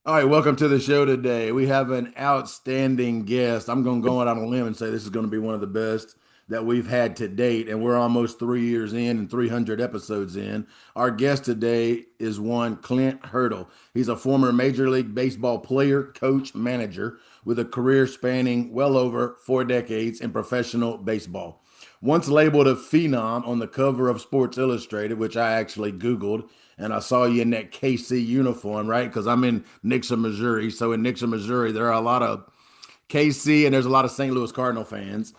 All right, welcome to the show today. We have an outstanding guest. I'm going to go out on a limb and say this is going to be one of the best that we've had to date, and we're almost 3 years in and 300 episodes in. Our guest today is one Clint Hurdle. He's a former Major League Baseball player, coach, manager with a career spanning well over 4 decades in professional baseball. Once labeled a phenom on the cover of Sports Illustrated, which I actually Googled, and I saw you in that KC uniform, right? Because I'm in Nixon, Missouri. So in Nixon, Missouri, there are a lot of KC and there's a lot of St. Louis Cardinal fans.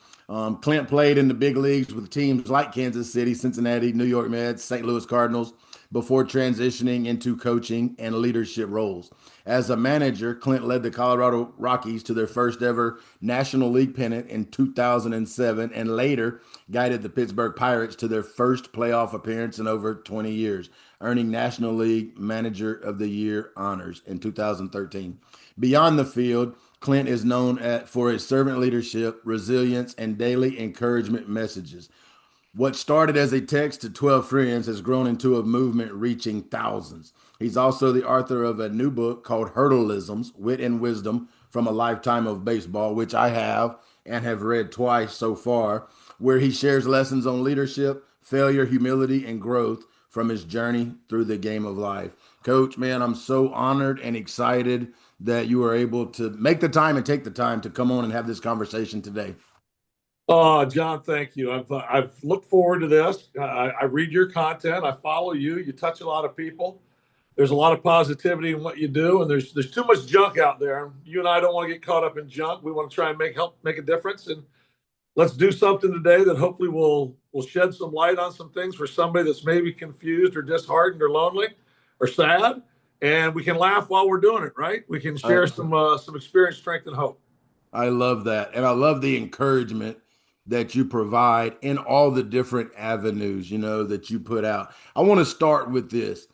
Clint played in the big leagues with teams like Kansas City, Cincinnati, New York Mets, St. Louis Cardinals before transitioning into coaching and leadership roles. As a manager, Clint led the Colorado Rockies to their first ever National League pennant in 2007 and later guided the Pittsburgh Pirates to their first playoff appearance in over 20 years, earning National League Manager of the Year honors in 2013. Beyond the field, Clint is known for his servant leadership, resilience, and daily encouragement messages. What started as a text to 12 friends has grown into a movement reaching thousands. He's also the author of a new book called Hurdleisms, Wit and Wisdom from a Lifetime of Baseball, which I have and have read twice so far, where he shares lessons on leadership, failure, humility, and growth from his journey through the game of life. Coach, man, I'm so honored and excited that you were able to make the time and take the time to come on and have this conversation today. John, thank you. I've looked forward to this. I read your content. I follow you. You touch a lot of people. There's a lot of positivity in what you do, and there's too much junk out there. You and I don't want to get caught up in junk. We want to try and help make a difference. And let's do something today that hopefully will shed some light on some things for somebody that's maybe confused or disheartened or lonely or sad. And we can laugh while we're doing it, right? We can I, share some experience, strength, and hope. I love that. And I love the encouragement that you provide in all the different avenues, that you put out. I want to start with this.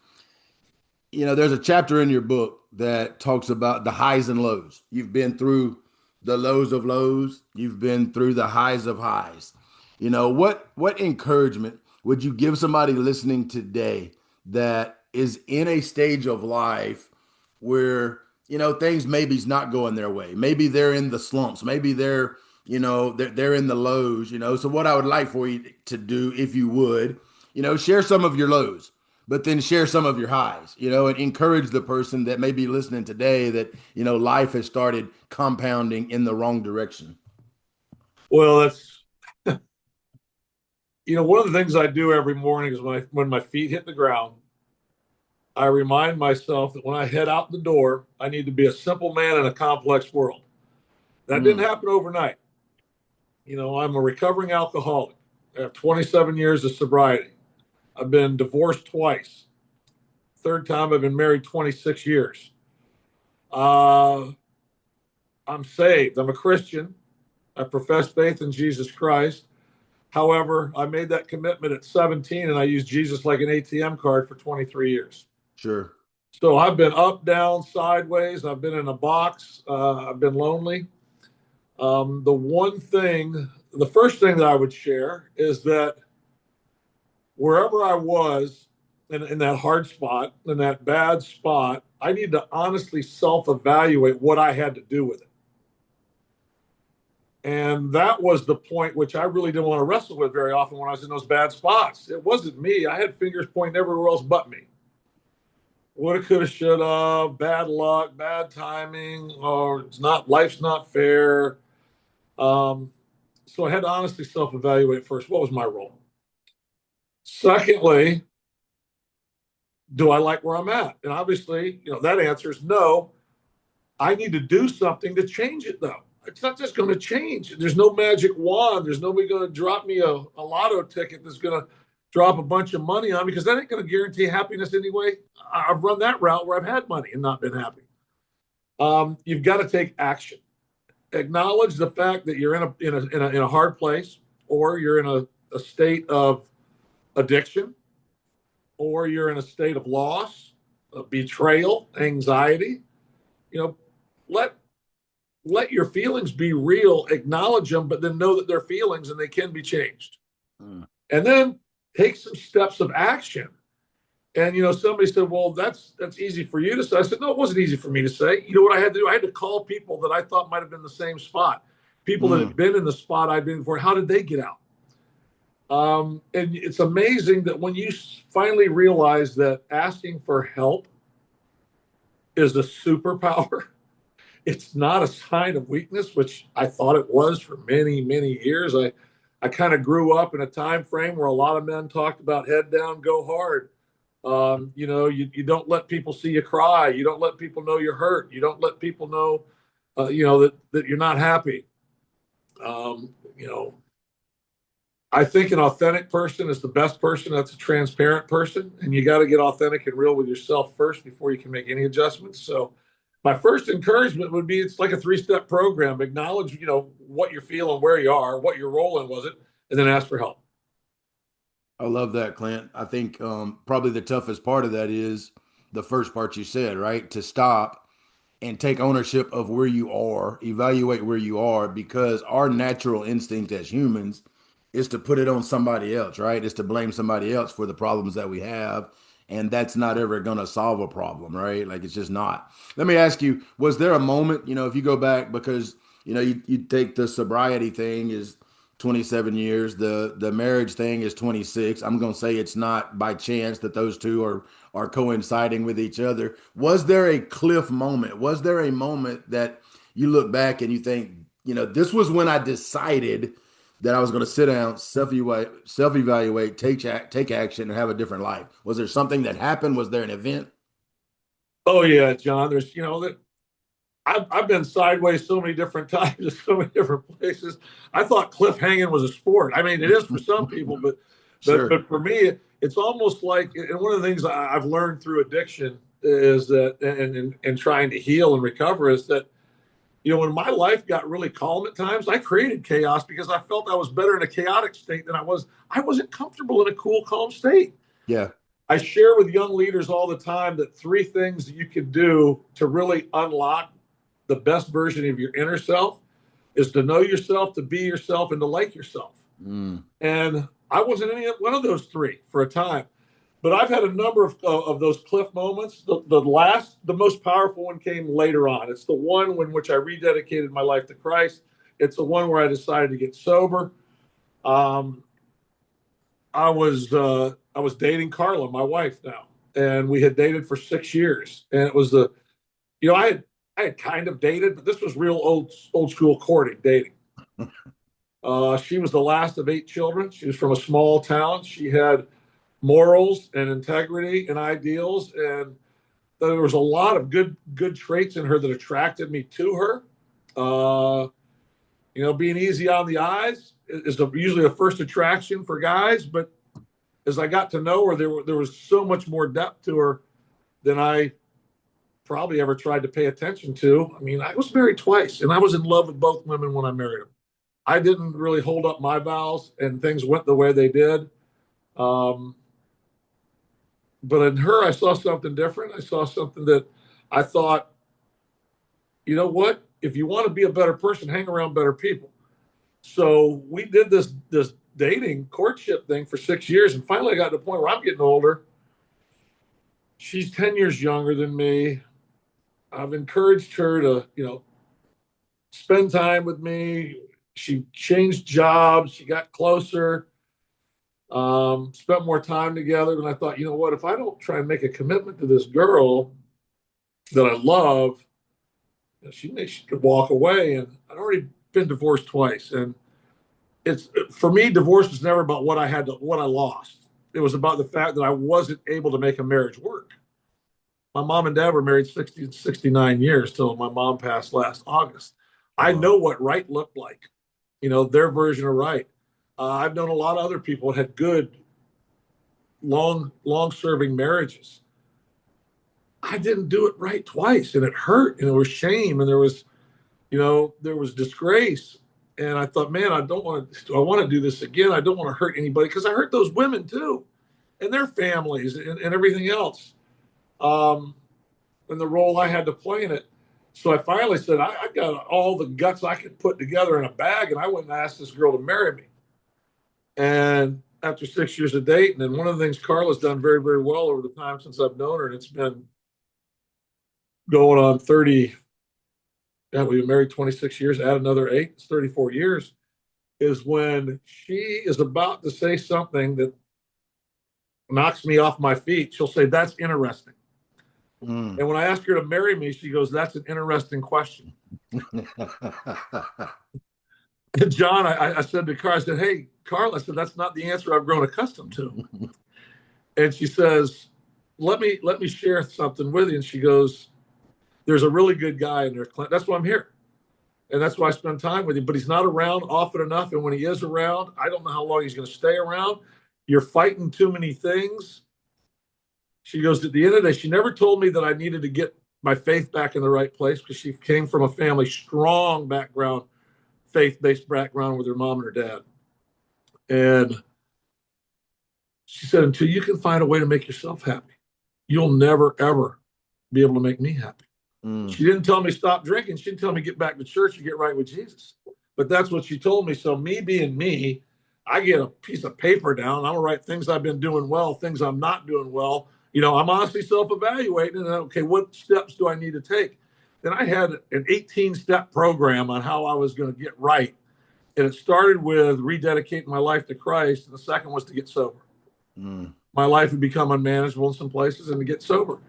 There's a chapter in your book that talks about the highs and lows. You've been through the lows of lows, you've been through the highs of highs. What encouragement would you give somebody listening today that is in a stage of life where, things maybe's not going their way. Maybe they're in the slumps, maybe they're in the lows, So what I would like for you to do, if you would, share some of your lows, but then share some of your highs, and encourage the person that may be listening today that, life has started compounding in the wrong direction. Well, that's one of the things I do every morning is when my feet hit the ground, I remind myself that when I head out the door, I need to be a simple man in a complex world. That didn't happen overnight. I'm a recovering alcoholic. I have 27 years of sobriety. I've been divorced twice. Third time I've been married 26 years. I'm saved. I'm a Christian. I profess faith in Jesus Christ. However, I made that commitment at 17 and I used Jesus like an ATM card for 23 years. Sure. So I've been up, down, sideways. I've been in a box. I've been lonely. The first thing that I would share is that wherever I was in that hard spot, in that bad spot, I need to honestly self-evaluate what I had to do with it. And that was the point which I really didn't want to wrestle with very often when I was in those bad spots. It wasn't me. I had fingers pointing everywhere else but me. Woulda, coulda, shoulda, bad luck, bad timing, or life's not fair. So I had to honestly self-evaluate first. What was my role? Secondly, do I like where I'm at? And obviously, that answer is no. I need to do something to change it, though. It's not just going to change. There's no magic wand. There's nobody going to drop me a lotto ticket that's going to drop a bunch of money on me, because that ain't going to guarantee happiness anyway. I've run that route where I've had money and not been happy. You've got to take action. Acknowledge the fact that you're in a hard place, or you're in a state of addiction, or you're in a state of loss, betrayal, anxiety. Let your feelings be real, acknowledge them, but then know that they're feelings and they can be changed. And then take some steps of action And somebody said, "Well, that's easy for you to say." I said, "No, it wasn't easy for me to say. You know what I had to do? I had to call people that I thought might have been the same spot, people that had Mm. been in the spot I'd been before. How did they get out?" And it's amazing that when you finally realize that asking for help is a superpower, it's not a sign of weakness, which I thought it was for many, many years. I kind of grew up in a time frame where a lot of men talked about head down, go hard. You don't let people see you cry. You don't let people know you're hurt. You don't let people know, that you're not happy. Um, you know, I think an authentic person is the best person. That's a transparent person. And you got to get authentic and real with yourself first before you can make any adjustments. So, my first encouragement would be it's like a 3-step program. Acknowledge, what you're feeling, where you are, what your role in was it, and then ask for help. I love that, Clint. I think probably the toughest part of that is the first part you said, right? To stop and take ownership of where you are, evaluate where you are, because our natural instinct as humans is to put it on somebody else, right? Is to blame somebody else for the problems that we have. And that's not ever going to solve a problem, right? Like it's just not. Let me ask you, was there a moment, if you go back, because, you take the sobriety thing is 27 years, the marriage thing is 26. I'm going to say it's not by chance that those two are coinciding with each other. Was there a cliff moment? Was there a moment that you look back and you think, this was when I decided that I was going to sit down, self-evaluate, take action, and have a different life? Was there something that happened? Was there an event? Oh yeah, John. There's that I've been sideways so many different times in so many different places. I thought cliff hanging was a sport. I mean, it is for some people, but but Sure. but for me, it's almost like. And one of the things I've learned through addiction is that, and trying to heal and recover, is that when my life got really calm at times, I created chaos because I felt I was better in a chaotic state than I was. I wasn't comfortable in a cool, calm state. Yeah. I share with young leaders all the time that 3 things that you can do to really unlock the best version of your inner self is to know yourself, to be yourself, and to like yourself. Mm. And I wasn't any one of those 3 for a time, but I've had a number of those cliff moments. The most powerful one came later on. It's the one in which I rededicated my life to Christ. It's the one where I decided to get sober. Um, I was dating Carla, my wife now, and we had dated for 6 years. And it was I had kind of dated, but this was real old school courting dating. She was the last of 8 children. She was from a small town. She had morals and integrity and ideals, and there was a lot of good traits in her that attracted me to her. Being easy on the eyes is usually a first attraction for guys, but as I got to know her, there was so much more depth to her than I probably ever tried to pay attention to. I mean, I was married twice, and I was in love with both women when I married them. I didn't really hold up my vows, and things went the way they did. Um, but in her, I saw something different. I saw something that I thought, you know what? If you want to be a better person, hang around better people. So we did this dating courtship thing for 6 years, and finally I got to the point where I'm getting older. She's 10 years younger than me. I've encouraged her to, spend time with me. She changed jobs. She got closer, spent more time together. And I thought, you know what? If I don't try and make a commitment to this girl that I love, she could walk away. And I'd already been divorced twice. And it's for me, divorce was never about what I lost. It was about the fact that I wasn't able to make a marriage work. My mom and dad were married 69 years till my mom passed last August. I Wow. know what right looked like, their version of right. I've known a lot of other people that had good, long serving marriages. I didn't do it right twice, and it hurt, and there was shame, and there was disgrace. And I thought, man, I don't want to. Do I want to do this again? I don't want to hurt anybody because I hurt those women too, and their families, and everything else. Um, and the role I had to play in it. So I finally said, I got all the guts I could put together in a bag, and I went and asked this girl to marry me. And after 6 years of dating. And one of the things Carla's done very, very well over the time since I've known her, and it's been going on 30, yeah, we've been married 26 years, add another 8, it's 34 years, is when she is about to say something that knocks me off my feet, she'll say, "That's interesting." Mm. And when I ask her to marry me, she goes, "That's an interesting question." And John, I said to Carl, I said, "Hey, Carl," I said, "that's not the answer I've grown accustomed to." And she says, let me share something with you. And she goes, "There's a really good guy in there, Clint. That's why I'm here. And that's why I spend time with him. But he's not around often enough. And when he is around, I don't know how long he's going to stay around. You're fighting too many things." She goes, "At the end of the day," she never told me that I needed to get my faith back in the right place, because she came from a family, strong background, faith-based background with her mom and her dad. And she said, "Until you can find a way to make yourself happy, you'll never, ever be able to make me happy." Mm. She didn't tell me stop drinking. She didn't tell me get back to church and get right with Jesus. But that's what she told me. So me being me, I get a piece of paper down. I'm gonna write things I've been doing well, things I'm not doing well. I'm honestly self-evaluating, and okay, what steps do I need to take? Then I had an 18-step program on how I was going to get right. And it started with rededicating my life to Christ. And the second was to get sober. Mm. My life had become unmanageable in some places, and to get sober.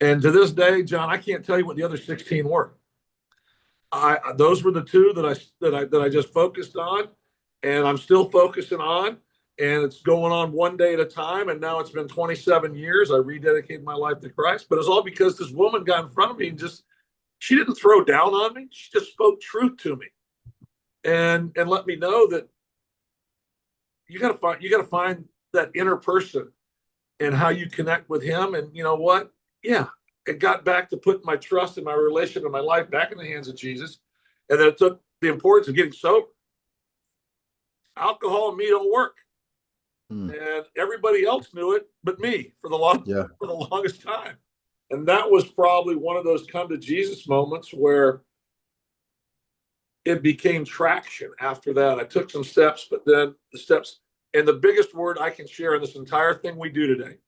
And to this day, John, I can't tell you what the other 16 were. Those were the two that I just focused on, and I'm still focusing on. And it's going on one day at a time. And now it's been 27 years. I rededicated my life to Christ, but it's all because this woman got in front of me and she didn't throw down on me. She just spoke truth to me, and let me know that you got to find that inner person and how you connect with him. And you know what? Yeah, it got back to putting my trust and my relation and my life back in the hands of Jesus. And then it took the importance of getting sober. Alcohol and me don't work. Mm. And everybody else knew it but me for the long Yeah. for the longest time. And that was probably one of those come to Jesus moments where it became traction after that. I took some steps, but then the steps, and the biggest word I can share in this entire thing we do today,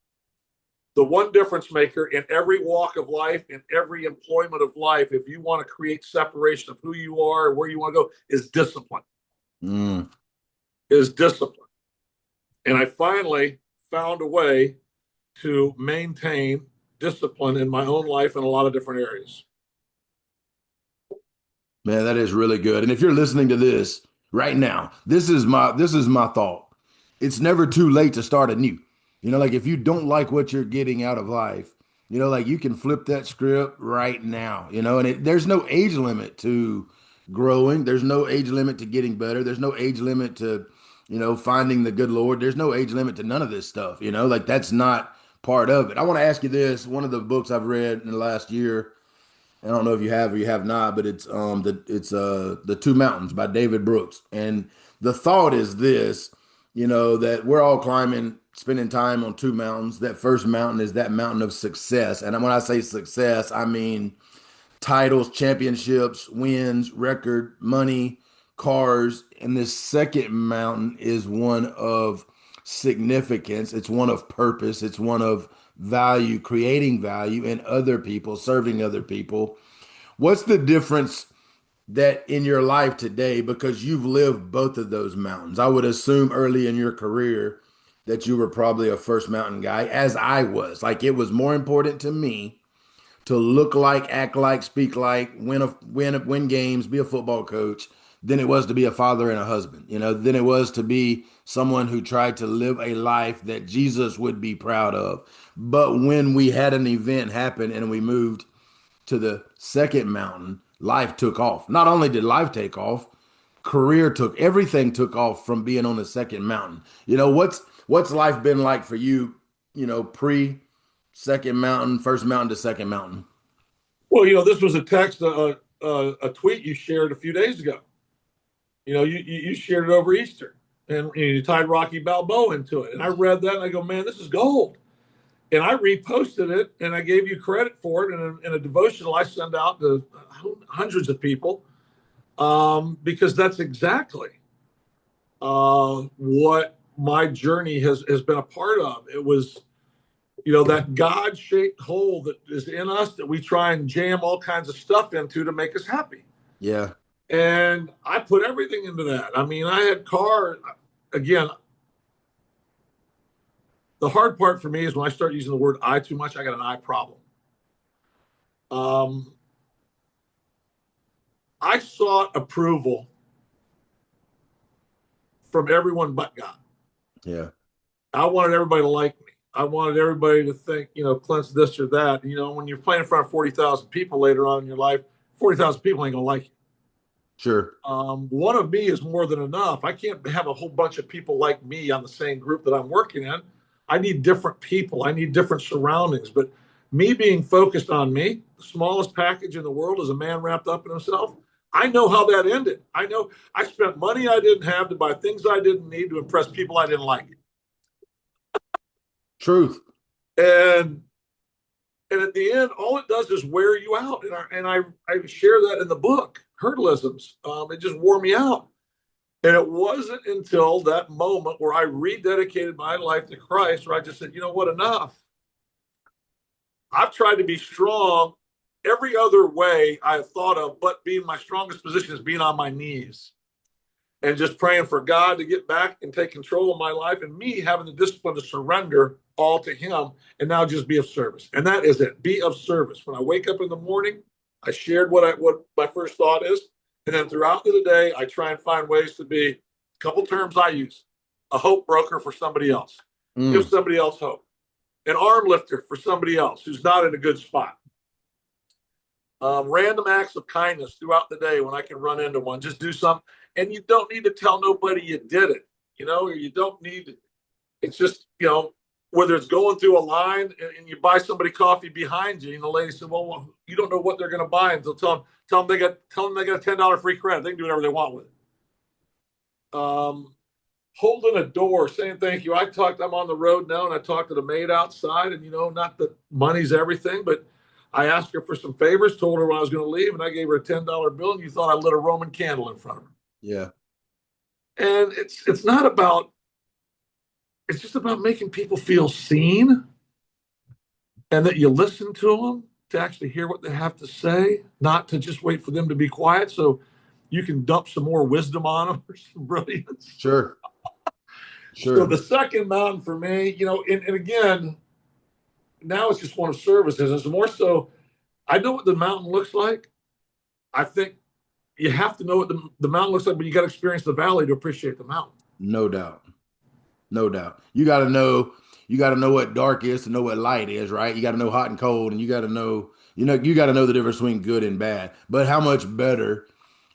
the one difference maker in every walk of life, in every employment of life, if you want to create separation of who you are, where you want to go, is discipline. Mm. Is discipline. And I finally found a way to maintain discipline in my own life in a lot of different areas. Man, that is really good. And if you're listening to this right now, this is my thought. It's never too late to start anew. Like if you don't like what you're getting out of life, like you can flip that script right now, and there's no age limit to growing. There's no age limit to getting better. There's no age limit to, finding the good Lord. There's no age limit to none of this stuff, like that's not part of it. I want to ask you this. One of the books I've read in the last year, I don't know if you have or you have not, but it's the Two Mountains by David Brooks. And the thought is this, that we're all climbing, spending time on two mountains. That first mountain is that mountain of success. And when I say success, I mean titles, championships, wins, record, money, cars. And this second mountain is one of significance. It's one of purpose. It's one of value, creating value in other people, serving other people. What's the difference that in your life today, because you've lived both of those mountains? I would assume early in your career that you were probably a first mountain guy, as I was. Like it was more important to me to look like, act like, speak like, win games, be a football coach, than it was to be a father and a husband. Than it was to be someone who tried to live a life that Jesus would be proud of. But when we had an event happen and we moved to the second mountain, life took off. Not only did life take off, everything took off from being on the second mountain. What's life been like for you, pre second mountain, first mountain to second mountain? Well, this was a text, a tweet you shared a few days ago. You shared it over Easter, and you tied Rocky Balboa into it. And I read that and I go, man, this is gold. And I reposted it and I gave you credit for it in a devotional I send out to hundreds of people, because that's exactly what my journey has been a part of. It was, that God-shaped hole that is in us that we try and jam all kinds of stuff into to make us happy. Yeah. And I put everything into that. I mean, I had cars. Again, the hard part for me is when I start using the word I too much, I got an I problem. Um, I sought approval from everyone but God. Yeah. I wanted everybody to like me. I wanted everybody to think, Clint's this or that. When you're playing in front of 40,000 people later on in your life, 40,000 people ain't going to like you. Sure. One of me is more than enough. I can't have a whole bunch of people like me on the same group that I'm working in. I need different people. I need different surroundings. But me being focused on me, the smallest package in the world is a man wrapped up in himself. I know how that ended. I know I spent money I didn't have to buy things I didn't need to impress people I didn't like. Truth. And at the end, all it does is wear you out. And I share that in the book, Hurdleisms. It just wore me out. And it wasn't until that moment where I rededicated my life to Christ where I just said, you know what, enough. I've tried to be strong every other way I have thought of, but being my strongest position is being on my knees and just praying for God to get back and take control of my life, and me having the discipline to surrender all to Him and now just be of service. And that is it. Be of service. When I wake up in the morning, I shared what my first thought is. And then throughout the day, I try and find ways to be, a couple terms I use: a hope broker for somebody else, give somebody else hope, an arm lifter for somebody else who's not in a good spot. Random acts of kindness throughout the day when I can run into one. Just do something. And you don't need to tell nobody you did it, or you don't need to. It's just, whether it's going through a line and you buy somebody coffee behind you, and the lady said, well, you don't know what they're going to buy until tell them they got a $10 free credit. They can do whatever they want with it. Holding a door, saying thank you. I'm on the road now, and I talked to the maid outside, and not that money's everything, but I asked her for some favors, told her when I was going to leave, and I gave her a $10 bill, and you thought I lit a Roman candle in front of her. Yeah. And it's not about, it's just about making people feel seen, and that you listen to them to actually hear what they have to say, not to just wait for them to be quiet so you can dump some more wisdom on them or some brilliance. Sure. So Sure. the second mountain for me, and again, now it's just one of services. It's more so, I know what the mountain looks like. I think you have to know what the mountain looks like, but you got to experience the valley to appreciate the mountain. No doubt. No doubt. You got to know what dark is to know what light is, right? You got to know hot and cold, and you got to know the difference between good and bad. But how much better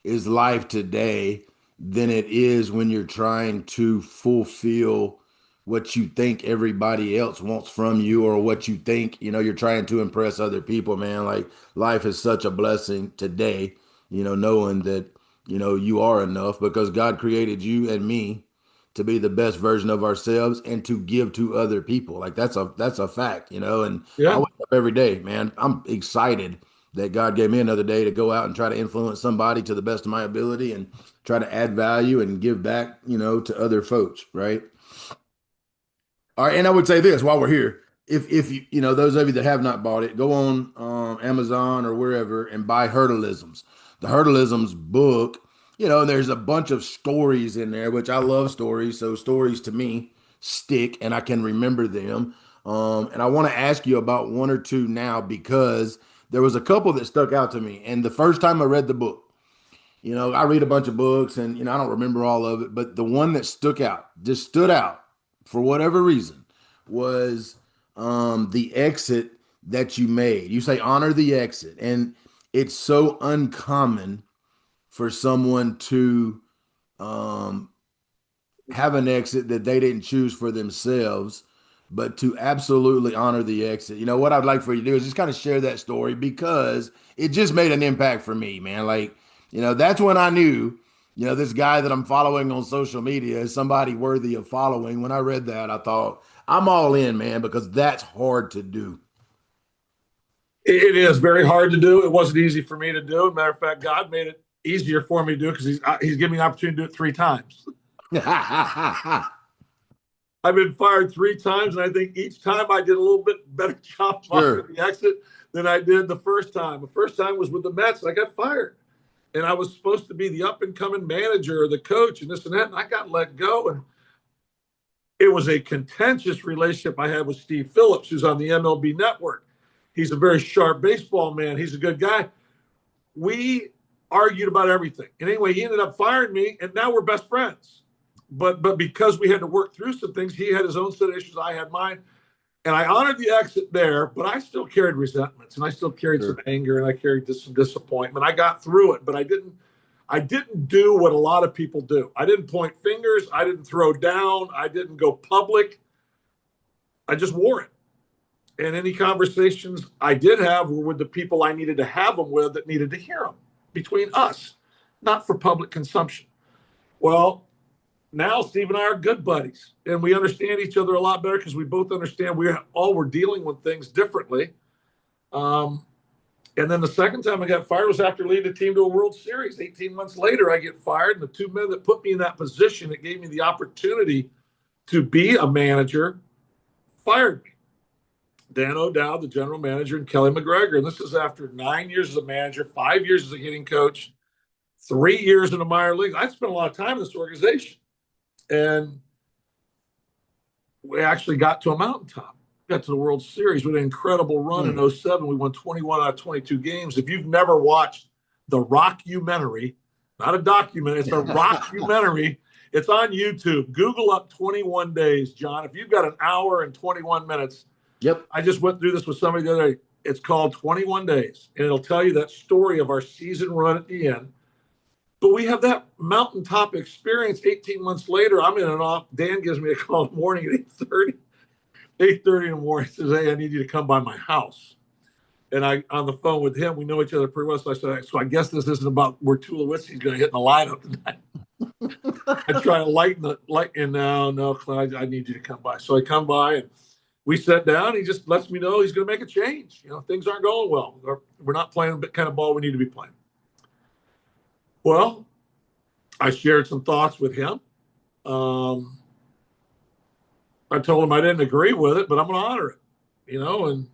is life today than it is when you're trying to fulfill what you think everybody else wants from you, or what you think, you're trying to impress other people, man. Like, life is such a blessing today, knowing that, you are enough because God created you and me to be the best version of ourselves and to give to other people. Like, that's a fact, and I Yeah. wake up every day, man. I'm excited that God gave me another day to go out and try to influence somebody to the best of my ability and try to add value and give back, to other folks, right? All right, and I would say this while we're here: if you those of you that have not bought it, go on Amazon or wherever and buy Hurdleisms. The Hurdleisms book, there's a bunch of stories in there, which I love stories. So stories to me stick, and I can remember them. And I want to ask you about one or two now because there was a couple that stuck out to me. And the first time I read the book, I read a bunch of books and, I don't remember all of it, but the one that just stood out for whatever reason was the exit that you made. You say honor the exit. And it's so uncommon for someone to um, have an exit that they didn't choose for themselves, but to absolutely honor the exit. What I'd like for you to do is just kind of share that story because it just made an impact for me, man. Like, that's when I knew, this guy that I'm following on social media is somebody worthy of following. When I read that, I thought, I'm all in, man, because that's hard to do. It is very hard to do. It wasn't easy for me to do. As a matter of fact, God made it easier for me to do because he's given me an opportunity to do it 3 times. I've been fired 3 times, and I think each time I did a little bit better job Sure. finding the exit than I did the first time. The first time was with the Mets, and I got fired. And I was supposed to be the up and coming manager or the coach and this and that, and I got let go. And it was a contentious relationship I had with Steve Phillips, who's on the MLB network. He's a very sharp baseball man. He's a good guy. We argued about everything. And anyway, he ended up firing me, and now we're best friends. But because we had to work through some things, he had his own set of issues, I had mine. And I honored the exit there, but I still carried resentments, and I still carried some Sure. anger, and I carried some disappointment. I got through it, but I didn't do what a lot of people do. I didn't point fingers. I didn't throw down. I didn't go public. I just wore it. And any conversations I did have were with the people I needed to have them with that needed to hear them between us, not for public consumption. Well, now Steve and I are good buddies, and we understand each other a lot better because we both understand we're dealing with things differently. Um, and then the second time I got fired was after leading the team to a World Series. 18 months later, I get fired, and the 2 men that put me in that position, that gave me the opportunity to be a manager, fired me. Dan O'Dowd, the general manager, and Kelly McGregor. And this is after 9 years as a manager, 5 years as a hitting coach, 3 years in the minor leagues. I spent a lot of time in this organization. And we actually got to a mountaintop, got to the World Series with an incredible run in '07. We won 21 out of 22 games. If you've never watched the Rockumentary, not a documentary, it's a Rockumentary. It's on YouTube. Google up 21 days, John. If you've got an hour and 21 minutes, Yep. I just went through this with somebody the other day. It's called 21 Days, and it'll tell you that story of our season run at the end. But we have that mountaintop experience. 18 months later, I'm in and off. Dan gives me a call in the morning at 8:30. 8:30 in the morning. He says, "Hey, I need you to come by my house." And I, on the phone with him, we know each other pretty well. So I said, "So I guess this isn't about where Tulowitzki's going to hit in the lineup tonight." I try to lighten the light. And no, Clint, I need you to come by. So I come by, and we sat down. He just lets me know he's going to make a change. Things aren't going well. We're not playing the kind of ball we need to be playing. Well, I shared some thoughts with him. I told him I didn't agree with it, but I'm going to honor it, and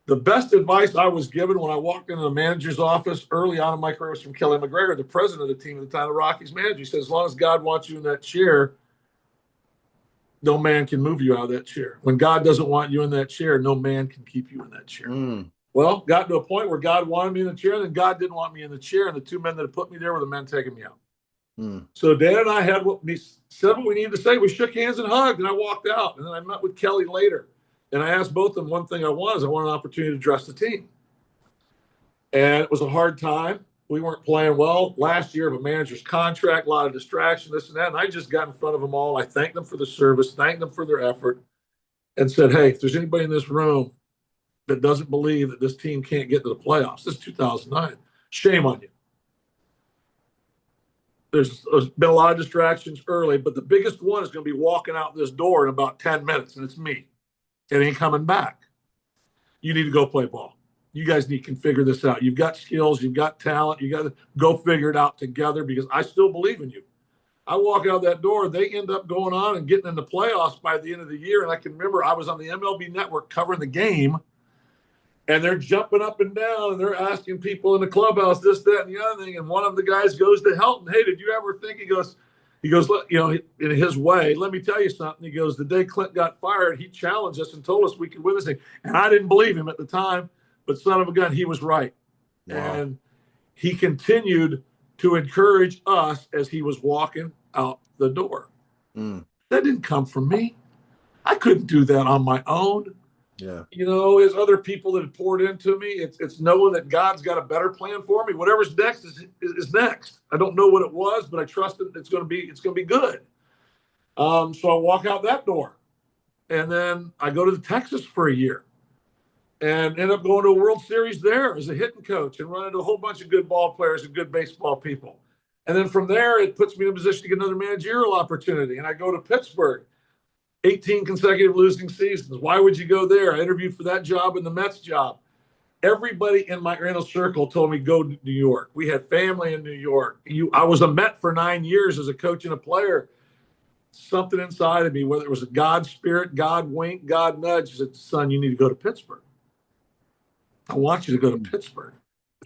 the best advice I was given when I walked into the manager's office early on in my career was from Kelly McGregor, the president of the team at the time, the Rockies manager. He said, as long as God wants you in that chair, no man can move you out of that chair. When God doesn't want you in that chair, no man can keep you in that chair. Well, got to a point where God wanted me in the chair, and then God didn't want me in the chair, and the 2 men that had put me there were the men taking me out. So Dan and I had what we said what we needed to say. We shook hands and hugged, and I walked out. And then I met with Kelly later, and I asked both of them one thing I wanted an opportunity to address the team. And it was a hard time. We weren't playing well. Last year of a manager's contract, a lot of distraction, this and that. And I just got in front of them all. I thanked them for the service, thanked them for their effort, and said, hey, if there's anybody in this room that doesn't believe that this team can't get to the playoffs, this is 2009, shame on you. There's been a lot of distractions early, but the biggest one is going to be walking out this door in about 10 minutes, and it's me. It ain't coming back. You need to go play ball. You guys can figure this out. You've got skills. You've got talent. You got to go figure it out together because I still believe in you. I walk out that door. They end up going on and getting in the playoffs by the end of the year. And I can remember I was on the MLB network covering the game, and they're jumping up and down, and they're asking people in the clubhouse this, that, and the other thing. And one of the guys goes to Helton. Hey, did you ever think? He goes, in his way, let me tell you something. He goes, the day Clint got fired, he challenged us and told us we could win this thing. And I didn't believe him at the time, but son of a gun, he was right. Wow. And he continued to encourage us as he was walking out the door. That didn't come from me. I couldn't do that on my own. Yeah. There's other people that have poured into me. It's knowing that God's got a better plan for me. Whatever's next is next. I don't know what it was, but I trust that it's going to be good. So I walk out that door, and then I go to Texas for a year, and end up going to a World Series there as a hitting coach and running into a whole bunch of good ball players and good baseball people. And then from there, it puts me in a position to get another managerial opportunity, and I go to Pittsburgh. 18 consecutive losing seasons. Why would you go there? I interviewed for that job and the Mets job. Everybody in my inner circle told me go to New York. We had family in New York. I was a Met for 9 years as a coach and a player. something inside of me, whether it was a God spirit, God wink, God nudge, said, son, you need to go to Pittsburgh. I want you to go to Mm. Pittsburgh.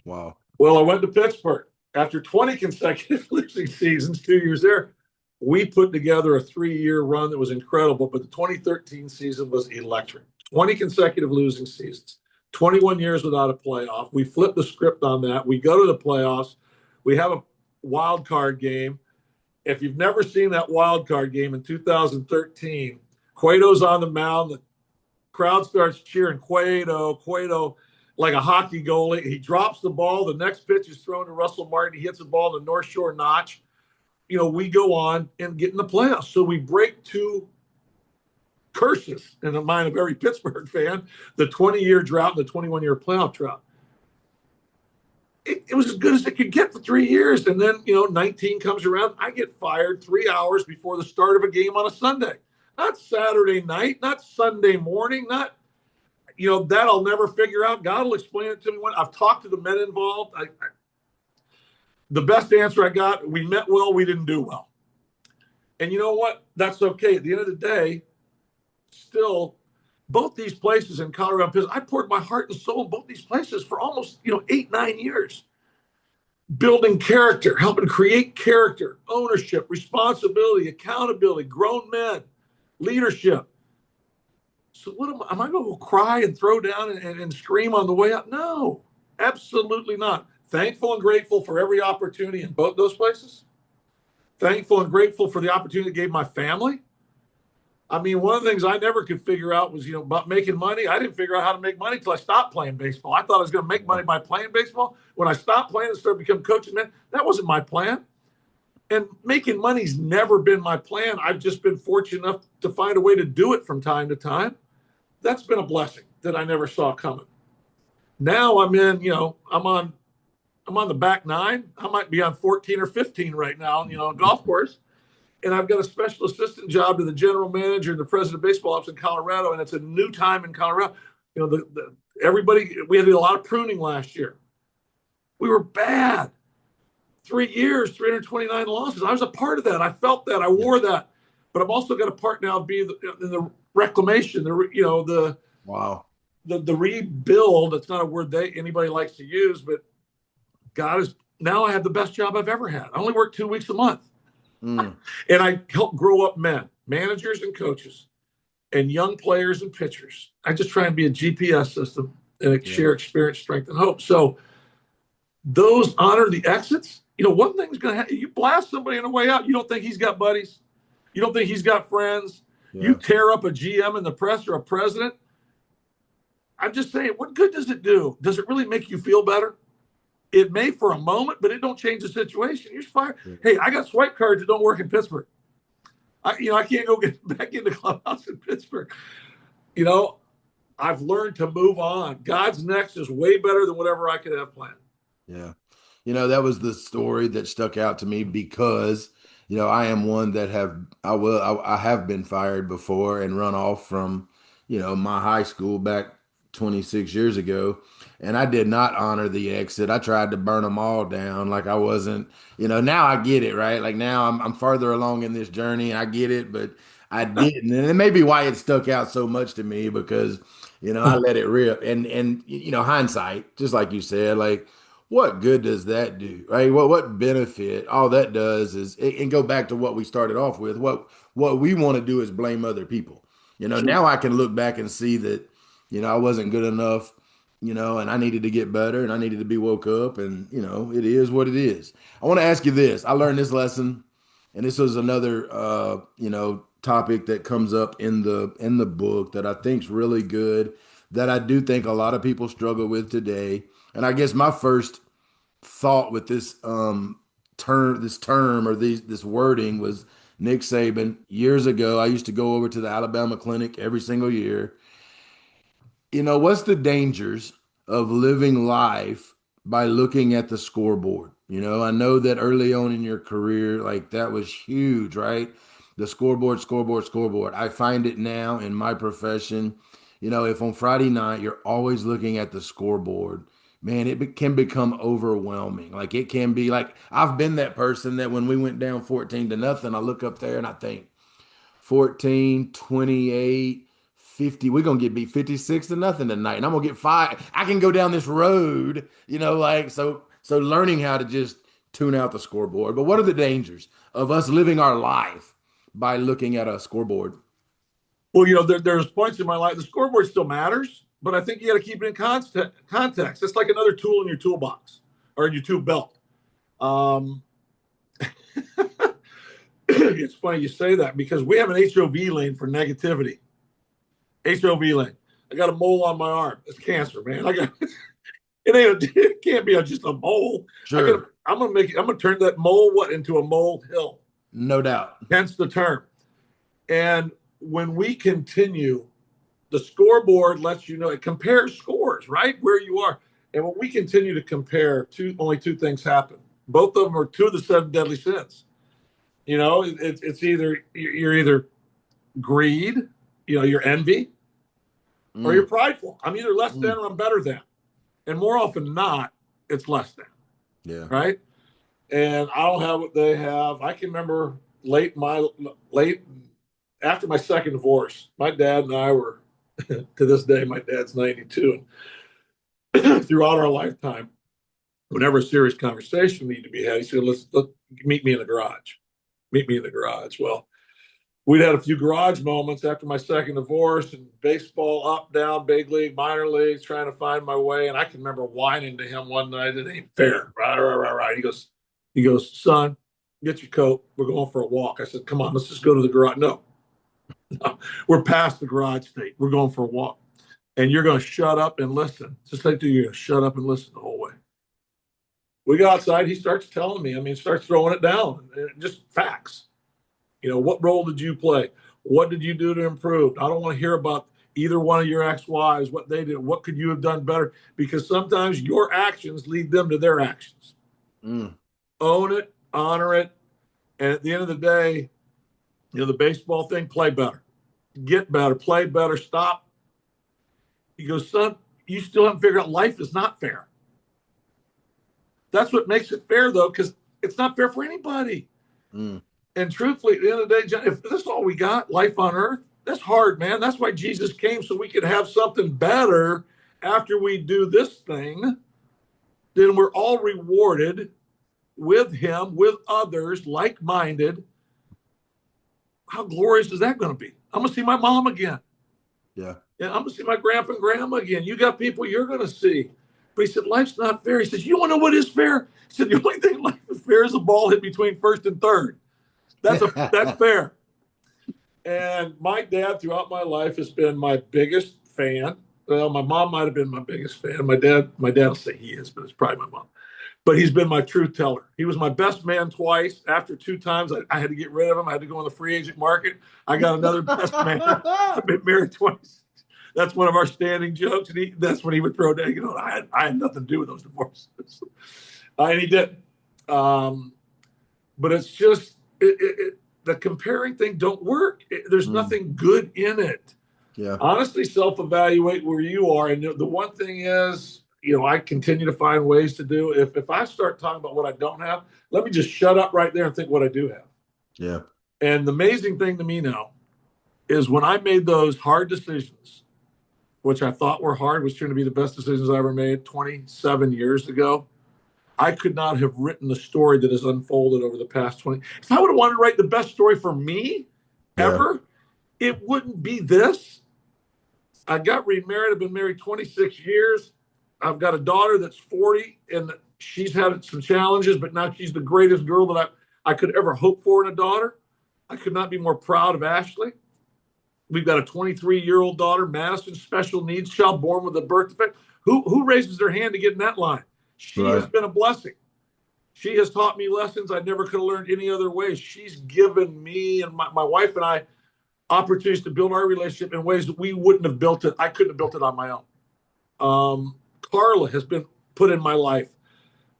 Wow. Well, I went to Pittsburgh. After 20 consecutive losing seasons, 2 years there, we put together a 3-year run that was incredible. But the 2013 season was electric. 20 consecutive losing seasons, 21 years without a playoff. We flipped the script on that. We go to the playoffs. We have a wild card game. If you've never seen that wild card game in 2013, Cueto's on the mound. The crowd starts cheering Cueto, Cueto, like a hockey goalie. He drops the ball. The next pitch is thrown to Russell Martin. He hits the ball in the North Shore notch. We go on and get in the playoffs. So we break two curses in the mind of every Pittsburgh fan, the 20-year drought and the 21-year playoff drought. It was as good as it could get for 3 years. And then, 19 comes around. I get fired 3 hours before the start of a game on a Sunday. Not Saturday night, not Sunday morning, not, that I'll never figure out. God will explain it to me when I've talked to the men involved. The best answer I got, we met well, we didn't do well. And you know what? That's okay. At the end of the day, still, both these places in Colorado, I poured my heart and soul in both these places for almost, 8, 9 years. Building character, helping create character, ownership, responsibility, accountability, grown men, leadership. So what am I going to cry and throw down and scream on the way out? No, absolutely not. Thankful and grateful for every opportunity in both those places. Thankful and grateful for the opportunity it gave my family. I mean, one of the things I never could figure out was, about making money. I didn't figure out how to make money until I stopped playing baseball. I thought I was going to make money by playing baseball. When I stopped playing and started becoming coaching, man, that wasn't my plan. And making money's never been my plan. I've just been fortunate enough to find a way to do it from time to time. That's been a blessing that I never saw coming. Now I'm in, I'm on the back nine. I might be on 14 or 15 right now, golf course. And I've got a special assistant job to the general manager and the president of baseball ops in Colorado, and it's a new time in Colorado. Everybody, we had a lot of pruning last year. We were bad. 3 years, 329 losses. I was a part of that. I felt that. I wore that. But I've also got a part now of being in the reclamation. Wow. The rebuild. It's not a word that anybody likes to use, but God is now. I have the best job I've ever had. I only work 2 weeks a month. Mm. And I help grow up men, managers and coaches, and young players and pitchers. I just try and be a GPS system and share experience, strength, and hope. So those honor the exits. One thing's going to happen. You blast somebody on the way out. You don't think he's got buddies. You don't think he's got friends. You Yeah. tear up a GM in the press or a president. I'm just saying, what good does it do? Does it really make you feel better? It may for a moment, but it don't change the situation. You're fired. Yeah. Hey, I got swipe cards that don't work in Pittsburgh. I can't go get back in the clubhouse in Pittsburgh. I've learned to move on. God's next is way better than whatever I could have planned. Yeah. That was the story that stuck out to me because, I am one that I have been fired before and run off from, my high school back 26 years ago. And I did not honor the exit. I tried to burn them all down. Like I wasn't, now I get it, right? Like now I'm farther along in this journey. I get it, but I didn't. And it may be why it stuck out so much to me because, I let it rip. And hindsight, just like you said, like, what good does that do, right? What benefit? All that does is and go back to what we started off with. What we want to do is blame other people. Sure. Now I can look back and see that, I wasn't good enough, and I needed to get better and I needed to be woke up and, it is what it is. I want to ask you this. I learned this lesson, and this was another topic that comes up in the book that I think's really good, that I do think a lot of people struggle with today. And I guess my first thought with this term or this wording was Nick Saban. Years ago, I used to go over to the Alabama clinic every single year. What's the dangers of living life by looking at the scoreboard? I know that early on in your career, like that was huge, right? The scoreboard, scoreboard, scoreboard. I find it now in my profession. If on Friday night you're always looking at the scoreboard, man, can become overwhelming. Like it can be like I've been that person that when we went down 14-0, I look up there and I think, 14, 28, 50. We're going to get beat 56 to nothing tonight. And I'm going to get five. I can go down this road, like so learning how to just tune out the scoreboard. But what are the dangers of us living our life by looking at a scoreboard? Well, there's points in my life. The scoreboard still matters, but I think you got to keep it in context. It's like another tool in your toolbox or in your tool belt. Um, it's funny you say that because we have an HOV lane for negativity. HOV lane. I got a mole on my arm. It's cancer, man. It can't be just a mole. Sure. I'm gonna turn that mole into a mole hill. No doubt. Hence the term. And when we continue, the scoreboard lets you know, it compares scores, right? Where you are. And when we continue to compare, only two things happen. Both of them are two of the seven deadly sins. It's either you're either greed, your envy, or you're prideful. I'm either less than or I'm better than. And more often than not, it's less than. Yeah. Right. And I don't have what they have. I can remember late after my second divorce, my dad and I were, to this day, my dad's 92. And throughout our lifetime, whenever a serious conversation needed to be had, he said, let's meet me in the garage. Meet me in the garage. Well, we'd had a few garage moments after my second divorce and baseball up, down, big league, minor leagues, trying to find my way. And I can remember whining to him one night, it ain't fair. Right. He goes, son, get your coat. We're going for a walk. I said, come on, let's just go to the garage. No, we're past the garage state. We're going for a walk. And you're going to shut up and listen. Just like you're going to shut up and listen the whole way. We go outside. He starts telling me, starts throwing it down. Just facts. What role did you play? What did you do to improve? I don't want to hear about either one of your ex-wives, what they did. What could you have done better? Because sometimes your actions lead them to their actions. Own it, honor it. And at the end of the day, the baseball thing, play better, get better, play better, stop. He goes, son, you still haven't figured out life is not fair. That's what makes it fair, though, because it's not fair for anybody. And truthfully, at the end of the day, John, if this is all we got, life on earth, that's hard, man. That's why Jesus came, so we could have something better after we do this thing. Then we're all rewarded with him, with others, like-minded. How glorious is that going to be? I'm going to see my mom again. Yeah. And I'm going to see my grandpa and grandma again. You got people you're going to see. But he said, life's not fair. He says, you want to know what is fair? He said, the only thing life is fair is a ball hit between first and third. That's fair. And my dad throughout my life has been my biggest fan. Well, my mom might have been my biggest fan. My dad will say he is, but it's probably my mom. But he's been my truth teller. He was my best man twice. After 2 times, I had to get rid of him. I had to go on the free agent market. I got another best man. I've been married twice. That's one of our standing jokes. And that's when he would throw down. I had nothing to do with those divorces. And he did. But it's just, the comparing thing don't work. There's nothing good in it. Yeah. Honestly, self-evaluate where you are. And the one thing is, I continue to find ways to do. If I start talking about what I don't have, let me just shut up right there and think what I do have. Yeah. And the amazing thing to me now is when I made those hard decisions, which I thought were hard, was trying to be the best decisions I ever made 27 years ago. I could not have written the story that has unfolded over the past 20. If I would have wanted to write the best story for me ever, it wouldn't be this. I got remarried. I've been married 26 years. I've got a daughter that's 40, and she's had some challenges, but now she's the greatest girl that I could ever hope for in a daughter. I could not be more proud of Ashley. We've got a 23-year-old daughter, Madison, special needs child, born with a birth defect. Who raises their hand to get in that line? She has been a blessing. She has taught me lessons I never could have learned any other way. She's given me and my wife and I opportunities to build our relationship in ways that we wouldn't have built it. I couldn't have built it on my own. Carla has been put in my life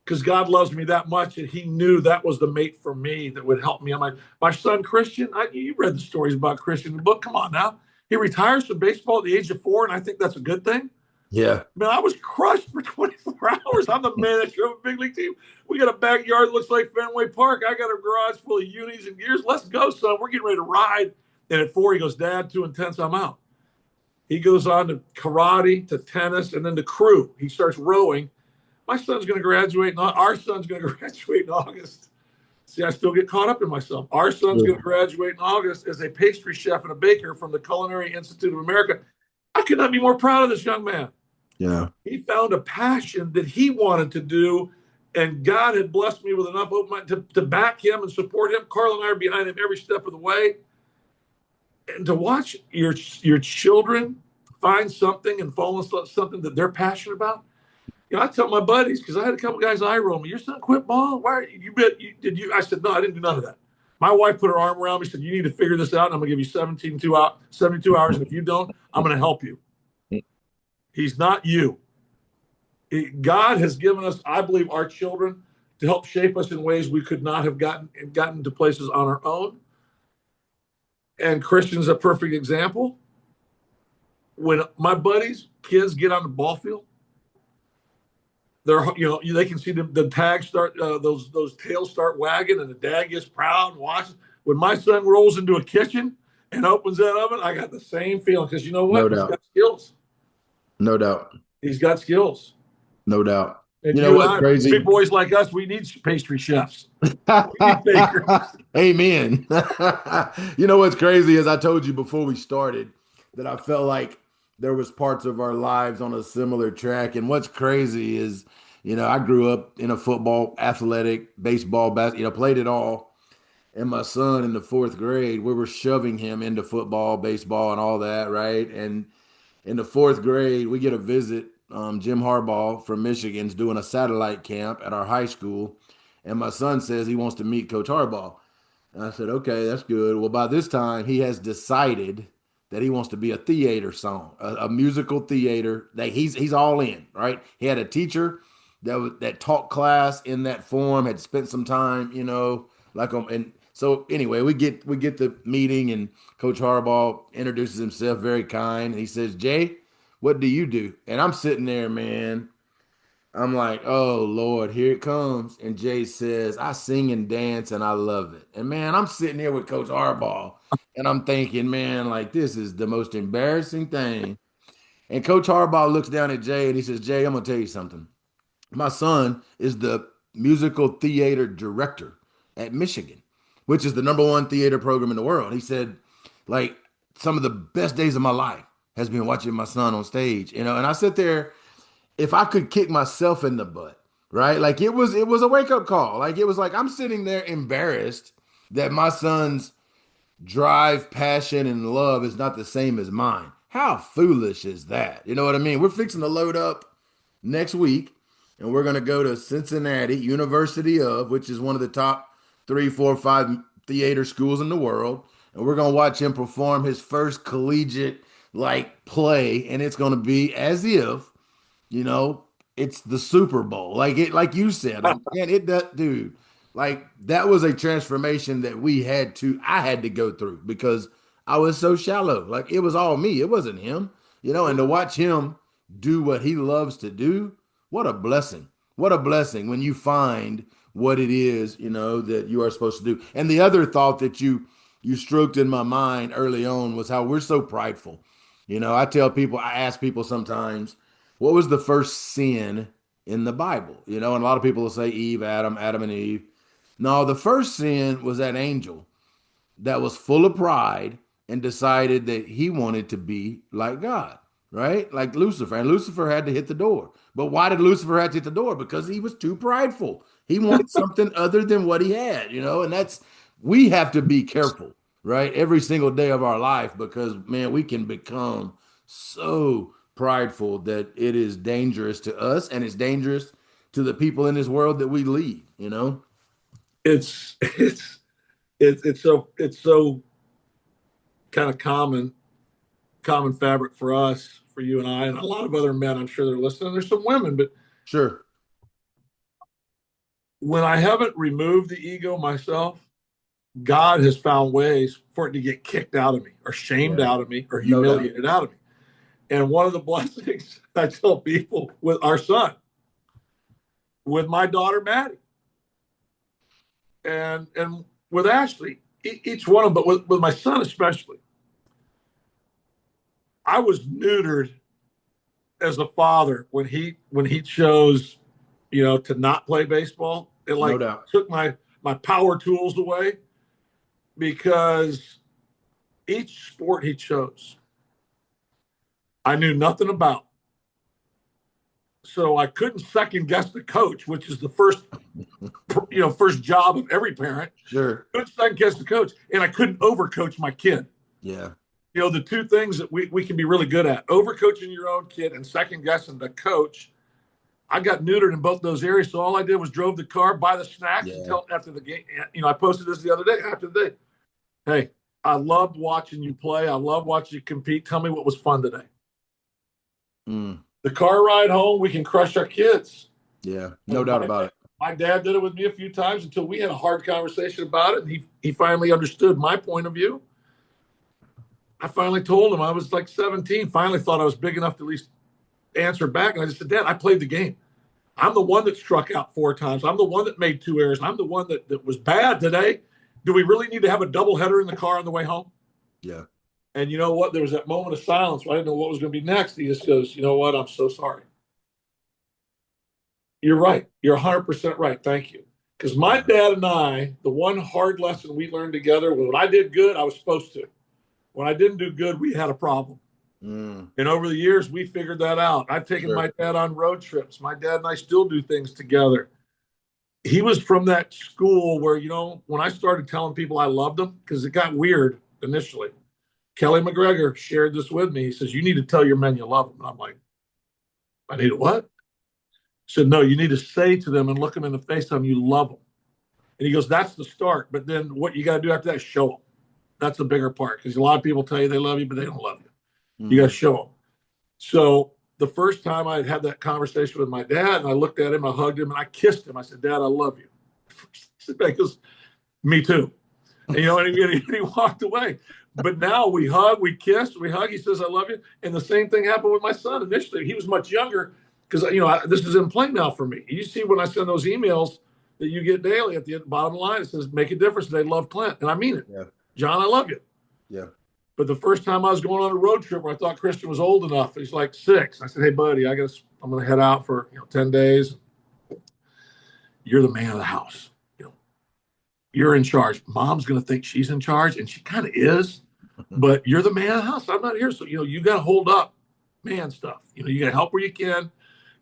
because God loves me that much, and he knew that was the mate for me that would help me. I'm like, my son, Christian, you read the stories about Christian in the book. Come on now. He retires from baseball at the age of 4, and I think that's a good thing. Yeah. Man, I was crushed for 24 hours. I'm the manager of a big league team. We got a backyard that looks like Fenway Park. I got a garage full of unis and gears. Let's go, son. We're getting ready to ride. And at 4, he goes, Dad, too intense, I'm out. He goes on to karate, to tennis, and then to crew. He starts rowing. My son's going to graduate. Our son's going to graduate in August. See, I still get caught up in myself. Our son's going to graduate in August as a pastry chef and a baker from the Culinary Institute of America. I could not be more proud of this young man. Yeah. He found a passion that he wanted to do, and God had blessed me with enough open mind to back him and support him. Carl and I are behind him every step of the way. And to watch your children find something and fall in love something that they're passionate about. You know, I tell my buddies, because I had a couple guys eye roll me. Your son quit ball? Why did you? I said, no, I didn't do none of that. My wife put her arm around me, said, you need to figure this out. And I'm gonna give you 72 hours. And if you don't, I'm gonna help you. He's not you. God has given us, I believe, our children to help shape us in ways we could not have gotten to places on our own. And Christian's a perfect example. When my buddies, kids get on the ball field, they can see the tags start, those tails start wagging, and the dad gets proud and watches. When my son rolls into a kitchen and opens that oven, I got the same feeling, because you know No what? He's doubt. got skills. No doubt. He's got skills. No doubt. And You know you and what's I, big crazy? boys like us, we need pastry chefs. We need bakers. Amen. You know what's crazy is I told you before we started that I felt like there was parts of our lives on a similar track. And what's crazy is, I grew up in a football, athletic, baseball, played it all. And my son in the fourth grade, we were shoving him into football, baseball, and all that, right? And in the fourth grade, we get a visit. Jim Harbaugh from Michigan's doing a satellite camp at our high school, and my son says he wants to meet Coach Harbaugh. And I said, okay, that's good. Well, by this time, he has decided that he wants to be a theater song, a musical theater. That he's all in, right? He had a teacher that taught class in that form, had spent some time, and so anyway, we get the meeting, and Coach Harbaugh introduces himself, very kind. He says, Jay, what do you do? And I'm sitting there, man. I'm like, oh Lord, here it comes. And Jay says, I sing and dance and I love it. And man, I'm sitting here with Coach Harbaugh and I'm thinking, man, like this is the most embarrassing thing. And Coach Harbaugh looks down at Jay and he says, Jay, I'm gonna tell you something. My son is the musical theater director at Michigan, which is the number one theater program in the world. He said, like, some of the best days of my life has been watching my son on stage, and I sit there, if I could kick myself in the butt, right? Like it was a wake-up call. Like it was like I'm sitting there embarrassed that my son's drive, passion, and love is not the same as mine. How foolish is that? You know what I mean? We're fixing to load up next week, and we're going to go to Cincinnati, University of, which is one of the top three, four, five theater schools in the world. And we're going to watch him perform his first collegiate like play. And it's going to be as if you know, it's the Super Bowl. Like you said, like man, it does, dude. Like that was a transformation that I had to go through because I was so shallow. Like it was all me. It wasn't him. And to watch him do what he loves to do, what a blessing. What a blessing when you find what it is, that you are supposed to do. And the other thought that you stroked in my mind early on was how we're so prideful. I ask people sometimes, what was the first sin in the Bible? And a lot of people will say Eve, Adam and Eve. No, the first sin was that angel that was full of pride and decided that he wanted to be like God, right? Like Lucifer. And Lucifer had to hit the door. But why did Lucifer have to hit the door? Because he was too prideful. He wanted something other than what he had, and we have to be careful, right? Every single day of our life because, man, we can become so prideful that it is dangerous to us and it's dangerous to the people in this world that we lead. It's it's it's so kind of common fabric for us, for you and I, and a lot of other men. I'm sure they're listening. There's some women, but Sure. when I haven't removed the ego myself, God has found ways for it to get kicked out of me, or shamed Yeah. out of me, or No doubt. humiliated out of me. And one of the blessings I tell people with our son, with my daughter Maddie, and with Ashley, each one of them, but with my son especially, I was neutered as a father when he chose, to not play baseball. It No like doubt. took my power tools away because each sport he chose, I knew nothing about. So I couldn't second guess the coach, which is the first job of every parent. Sure. Couldn't second guess the coach, and I couldn't overcoach my kid. Yeah. The two things that we can be really good at: overcoaching your own kid and second guessing the coach. I got neutered in both those areas, so all I did was drove the car, buy the snacks, and Yeah. tell after the game. I posted this the other day. After the day, hey, I loved watching you play. I love watching you compete. Tell me what was fun today. Mm. The car ride home, we can crush our kids. Yeah. No And doubt about it. my dad did it with me a few times until we had a hard conversation about it. And he finally understood my point of view. I finally told him I was like 17, finally thought I was big enough to at least answer back. And I just said, Dad, I played the game. I'm the one that struck out 4 times. I'm the one that made 2 errors. I'm the one that was bad today. Do we really need to have a double header in the car on the way home? Yeah. And you know what? There was that moment of silence where I didn't know what was going to be next. He just goes, you know what? I'm so sorry. You're right. You're 100% right. Thank you. Because my Yeah. dad and I, the one hard lesson we learned together was when I did good, I was supposed to. When I didn't do good, we had a problem. Mm. And over the years, we figured that out. I've taken Sure. my dad on road trips. My dad and I still do things together. He was from that school where, when I started telling people I loved them, because it got weird initially. Kelly McGregor shared this with me. He says, you need to tell your men you love them. And I'm like, I need to what? He said, no, you need to say to them and look them in the face, tell them you love them. And he goes, that's the start. But then what you got to do after that is show them. That's the bigger part because a lot of people tell you they love you, but they don't love you. You got to Mm. show them. So the first time I had that conversation with my dad, and I looked at him, I hugged him, and I kissed him. I said, Dad, I love you. He goes, me too. And he walked away. But now we hug, we kiss, we hug. He says, I love you. And the same thing happened with my son initially. He was much younger because, this is in play now for me. You see, when I send those emails that you get daily at the bottom line, it says, make a difference. They love Clint. And I mean it. Yeah. John, I love you. Yeah. But the first time I was going on a road trip where I thought Christian was old enough, he's like 6. I said, hey, buddy, I'm going to head out for 10 days. You're the man of the house. You're in charge. Mom's going to think she's in charge, and she kind of is, but you're the man of the house. I'm not here. So, you got to hold up man stuff. You got to help where you can,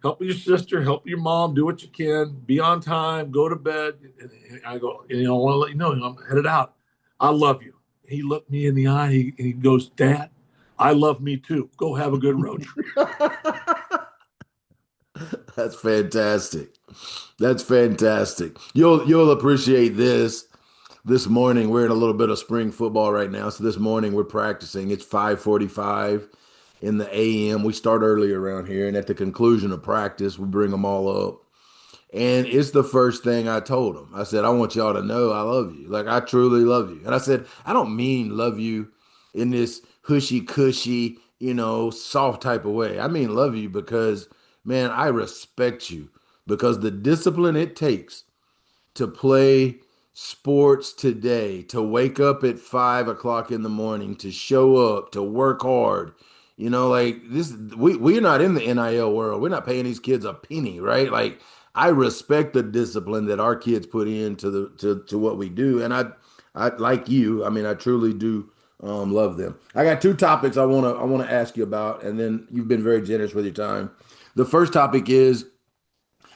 help your sister, help your mom, do what you can, be on time, go to bed. And I go, I want to let you know, I'm headed out. I love you. He looked me in the eye. He goes, Dad, I love me too. Go have a good road trip. That's fantastic. That's fantastic. You'll appreciate this. This morning we're in a little bit of spring football right now. So this morning we're practicing. It's 5:45 in the AM. We start early around here, and at the conclusion of practice, we bring them all up. And it's the first thing I told them. I said, I want y'all to know I love you. Like I truly love you. And I said, I don't mean love you in this hushy cushy, soft type of way. I mean love you because, man, I respect you because the discipline it takes to play sports today, to wake up at 5 o'clock in the morning, to show up, to work hard. Like this, we're not in the NIL world. We're not paying these kids a penny, right? Like I respect the discipline that our kids put into to what we do, and I like you. I mean, I truly do love them. I got two topics I wanna ask you about, and then you've been very generous with your time. The first topic is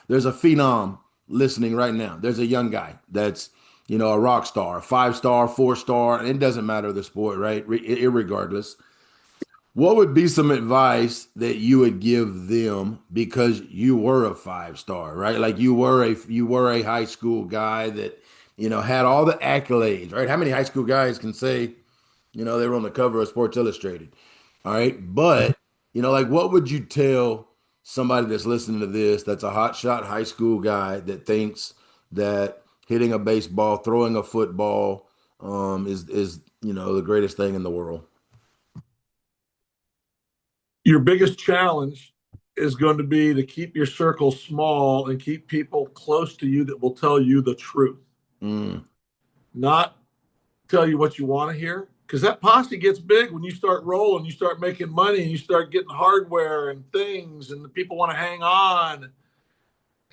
there's a phenom listening right now. There's a young guy that's, a rock star, a 5 star, 4 star, and it doesn't matter the sport, right? Irregardless. What would be some advice that you would give them because you were a 5 star, right? Like you were a high school guy that, had all the accolades, right? How many high school guys can say, they were on the cover of Sports Illustrated? All right. But, like what would you tell somebody that's listening to this that's a hot shot high school guy that thinks that hitting a baseball, throwing a football is the greatest thing in the world? Your biggest challenge is going to be to keep your circle small and keep people close to you that will tell you the truth. Mm, Not tell you what you want to hear, because that posse gets big when you start rolling, you start making money, and you start getting hardware and things, and the people want to hang on,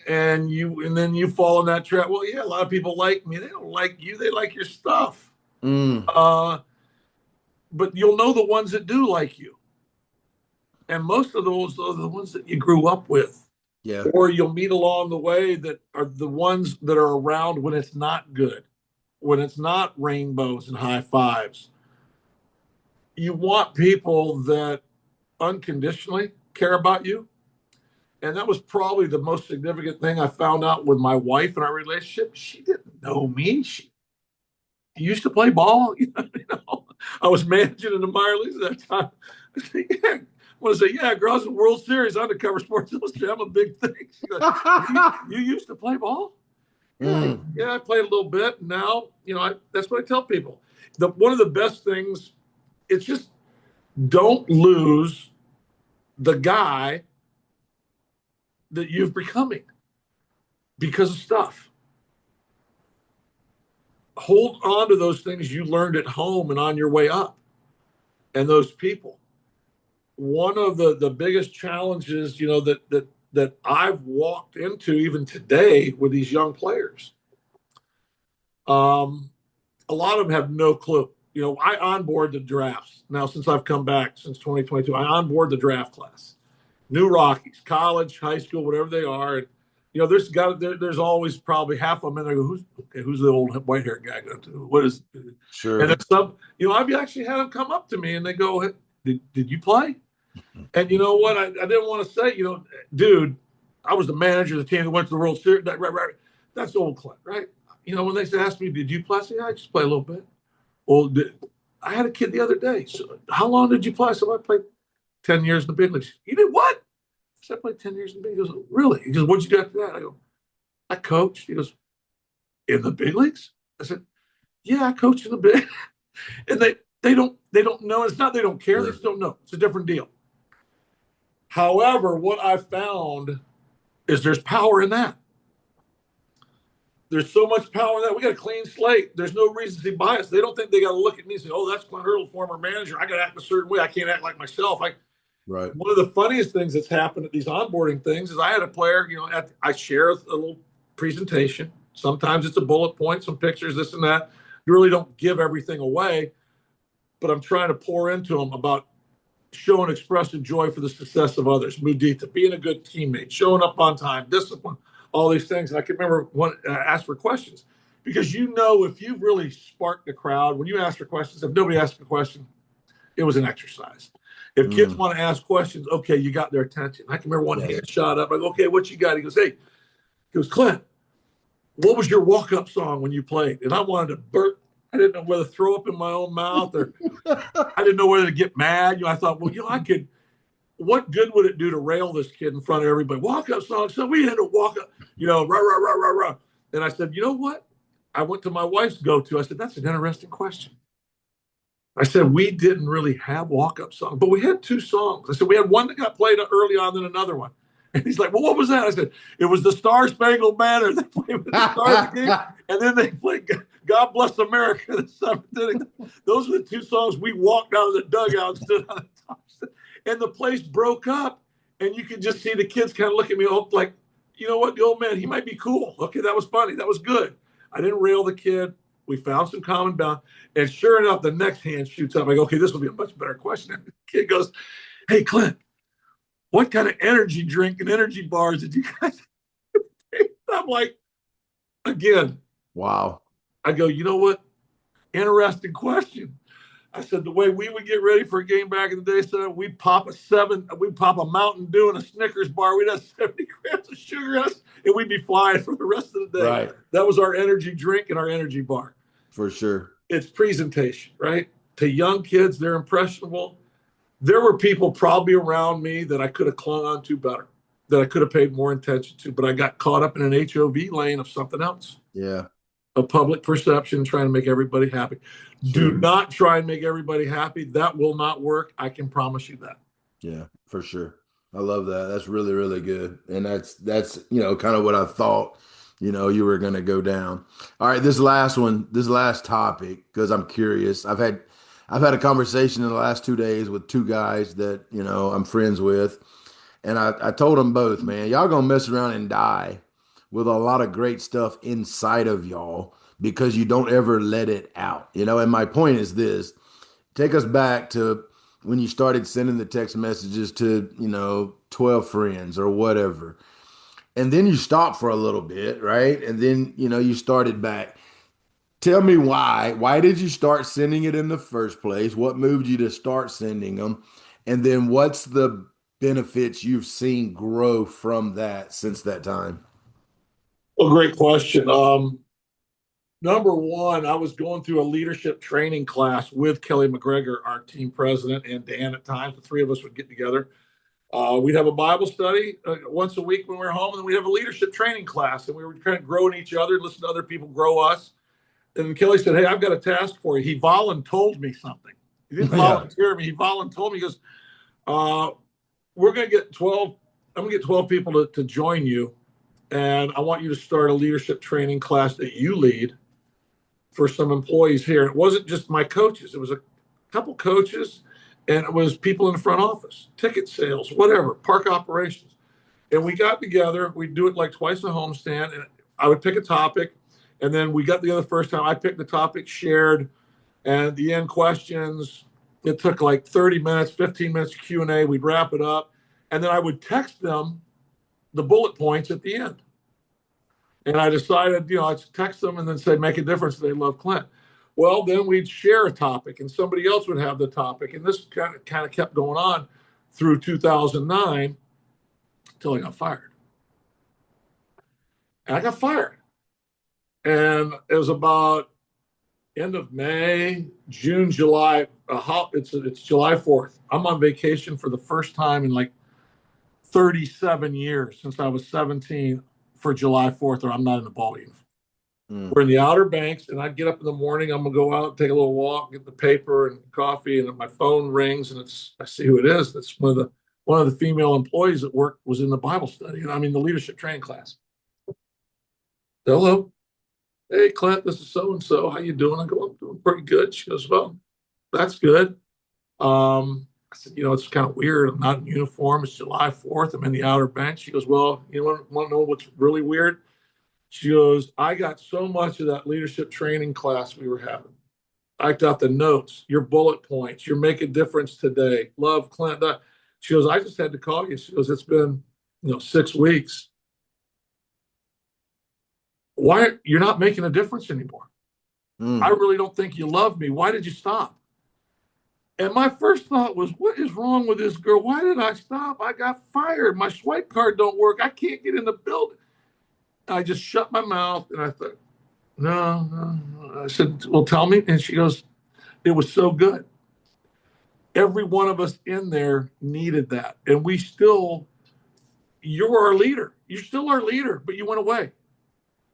and then you fall in that trap. Well, yeah, a lot of people like me. They don't like you. They like your stuff. Mm. Uh, but you'll know the ones that do like you, and most of those are the ones that you grew up with, Yeah. or you'll meet along the way that are the ones that are around when it's not good, when it's not rainbows and high fives. You want people that unconditionally care about you. And that was probably the most significant thing I found out with my wife in our relationship. She didn't know me. She used to play ball. I was managing in the minor leagues at that time. I said, yeah. I want to say, yeah, girls in World Series on the cover Sports Illustrated. I'm a big thing. She goes, you used to play ball? Yeah, Mm. yeah, I played a little bit. Now, that's what I tell people. One of the best things, it's just don't lose the guy that you've becoming because of stuff. Hold on to those things you learned at home and on your way up, and those people. One of the biggest challenges, that I've walked into even today with these young players, a lot of them have no clue. I onboard the drafts now since I've come back since 2022. I onboard the draft class, new Rockies, college, high school, whatever they are. And, there's always probably half of them in there. Who's the old white haired guy going to? What is? And Sure. then some. I've actually had them come up to me and they go, hey, "Did you play?" And you know what? I didn't want to say, dude, I was the manager of the team that went to the World Series. Right. That's old Clint, right? When they asked me, "Did you play?" I said, "Yeah, I just play a little bit." Well, I had a kid the other day. So, how long did you play? I said, well, I played 10 years in the big leagues. You did what? I said, I played 10 years in the big leagues. He goes, really? He goes, what'd you do after that? I go, I coached. He goes, in the big leagues? I said, yeah, I coached in the big. And they don't know. It's not they don't care. They Sure. just don't know. It's a different deal. However, what I found is there's power in that. There's so much power in that. We got a clean slate. There's no reason to be biased. They don't think they got to look at me and say, oh, that's Clint Hurdle, former manager. I got to act a certain way. I can't act like myself. Right. One of the funniest things that's happened at these onboarding things is I had a player, I share a little presentation. Sometimes it's a bullet point, some pictures, this and that. You really don't give everything away, but I'm trying to pour into them about showing expressive joy for the success of others, mudita, being a good teammate, showing up on time, discipline, all these things. And I can remember one asked for questions because if you've really sparked the crowd when you ask for questions, if nobody asked a question, it was an exercise. If kids Mm. want to ask questions, okay, you got their attention. I can remember one Yes. hand shot up. I go, okay, what you got? He goes, hey, Clint, what was your walk-up song when you played? And I wanted to burp. I didn't know whether to throw up in my own mouth or I didn't know whether to get mad. I thought, well, I could. What good would it do to rail this kid in front of everybody? Walk-up song. So we had to walk up, rah, rah, rah, rah, rah. And I said, you know what? I went to my wife's go-to. I said, that's an interesting question. I said, we didn't really have walk-up songs, but we had two songs. I said, we had one that got played early on, then another one. And he's like, well, what was that? I said, it was the Star Spangled Banner. They played with the start of the game, and then they played God Bless America the seventh inning. Those were the two songs we walked out of the dugout and stood on the top. And the place broke up, and you could just see the kids kind of look at me like, you know what, the old man, he might be cool. Okay, that was funny. That was good. I didn't rail the kid. We found some common ground. And sure enough, the next hand shoots up. I go, okay, this will be a much better question. And the kid goes, hey, Clint, what kind of energy drink and energy bars did you guys take? I'm like, again, Wow. I go, you know what? Interesting question. I said the way we would get ready for a game back in the day, son, we'd pop a Mountain Dew and a Snickers bar. We'd have 70 grams of sugar in us, and we'd be flying for the rest of the day. Right. That was our energy drink and our energy bar. For sure. It's presentation, right? To young kids, they're impressionable. There were people probably around me that I could have clung on to better, that I could have paid more attention to, but I got caught up in an HOV lane of something else, Yeah. of public perception, trying to make everybody happy. Do Sure. not try and make everybody happy. That will not work. I can promise you that. Yeah, for sure. I love that. That's really, really good. And that's kind of what I thought, you were going to go down. All right, this last one, this last topic, because I'm curious. I've had a conversation in the last 2 days with two guys that, I'm friends with. And I told them both, man, y'all gonna mess around and die with a lot of great stuff inside of y'all because you don't ever let it out. And my point is this: take us back to when you started sending the text messages to, 12 friends or whatever. And then you stopped for a little bit, right? And then, you started back. Tell me why. Why did you start sending it in the first place? What moved you to start sending them? And then what's the benefits you've seen grow from that since that time? Well, great question. Number one, I was going through a leadership training class with Kelly McGregor, our team president, and Dan at times. The three of us would get together. We'd have a Bible study once a week when we were home, and then we'd have a leadership training class, and we were kind of growing each other, listen to other people grow us. And Kelly said, "Hey, I've got a task for you." He voluntold me something. He didn't Yeah. volunteer me. He voluntold me. He goes, uh, "We're going to get 12. I'm going to get 12 people to join you, and I want you to start a leadership training class that you lead for some employees here." It wasn't just my coaches. It was a couple coaches, and it was people in the front office, ticket sales, whatever, park operations. And we got together. We'd do it like twice a homestand, and I would pick a topic. And then we got together the first time. I picked the topic, shared, and at the end questions. It took like 30 minutes, 15 minutes Q&A. We'd wrap it up, and then I would text them the bullet points at the end. And I decided, I'd text them and then say, make a difference. They love Clint. Well, then we'd share a topic and somebody else would have the topic. And this kind of kept going on through 2009 until I got fired. And I got fired. And it was about end of May, June, July. It's July 4th. I'm on vacation for the first time in like 37 years since I was 17 for July 4th, or I'm not in the ball uniform. Mm. We're in the Outer Banks, and I'd get up in the morning. I'm gonna go out, take a little walk, get the paper and coffee, and my phone rings, and I see who it is. It's one of the female employees at work was in the Bible study, and I'm in the leadership training class. Hello, hey Clint, this is so and so. How you doing? I go, I'm doing pretty good. She goes, well, that's good. I said, it's kind of weird. I'm not in uniform. It's July 4th. I'm in the Outer Banks. She goes, well, you want to know what's really weird? She goes, I got so much of that leadership training class we were having. I got the notes, your bullet points, you're making a difference today. Love, Clint. She goes, I just had to call you. She goes, it's been, 6 weeks. Why you're not making a difference anymore? I Mm. really don't think you love me. Why did you stop? And my first thought was, what is wrong with this girl? Why did I stop? I got fired. My swipe card don't work. I can't get in the building. I just shut my mouth and I thought, no, no. I said, well, tell me. And she goes, it was so good. Every one of us in there needed that. And you're our leader. You're still our leader, but you went away.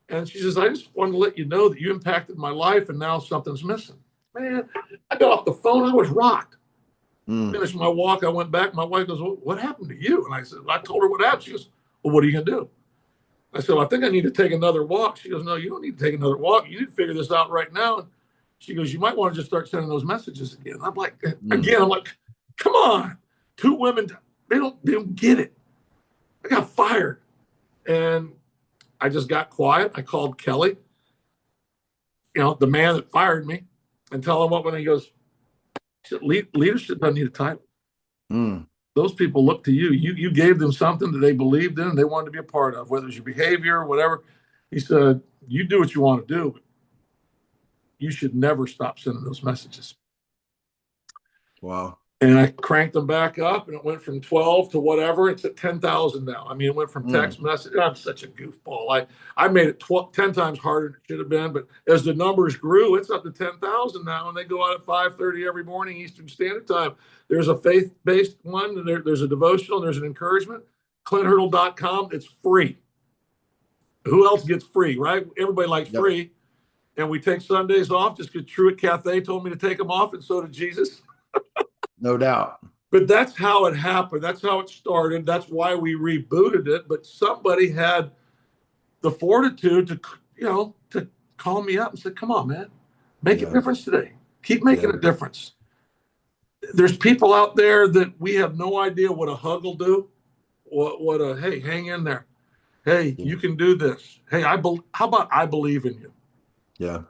And she says, I just wanted to let you know that you impacted my life and now something's missing. Man, I got off the phone. I was rocked. Mm. Finished my walk. I went back. My wife goes, well, what happened to you? And I said, I told her what happened. She goes, well, what are you going to do? I said, well, I think I need to take another walk. She goes, no, you don't need to take another walk. You need to figure this out right now. She goes, you might want to just start sending those messages again. I'm like, Mm. come on. Two women, they don't get it. I got fired. And I just got quiet. I called Kelly, the man that fired me, and tell him what when he goes, leadership doesn't need a title. Mm. Those people look to you. You gave them something that they believed in and they wanted to be a part of, whether it's your behavior or whatever. He said, you do what you want to do, but you should never stop sending those messages. Wow. And I cranked them back up and it went from 12 to whatever. It's at 10,000 now. I mean, it went from Mm. text message. I'm such a goofball. I made it 10 times harder than it should have been. But as the numbers grew, it's up to 10,000 now. And they go out at 5:30 every morning Eastern Standard Time. There's a faith-based one. There's a devotional. There's an encouragement. ClintHurdle.com. It's free. Who else gets free, right? Everybody likes Yep. free. And we take Sundays off just because Truett Cathay told me to take them off. And so did Jesus. No doubt. But that's how it happened. That's how it started. That's why we rebooted it. But somebody had the fortitude to, to call me up and say, come on, man, make a Yeah. difference today. Keep making Yeah. a difference. There's people out there that we have no idea what a hug will do. What a, hey, hang in there. Hey, Yeah. you can do this. Hey, how about I believe in you? Yeah.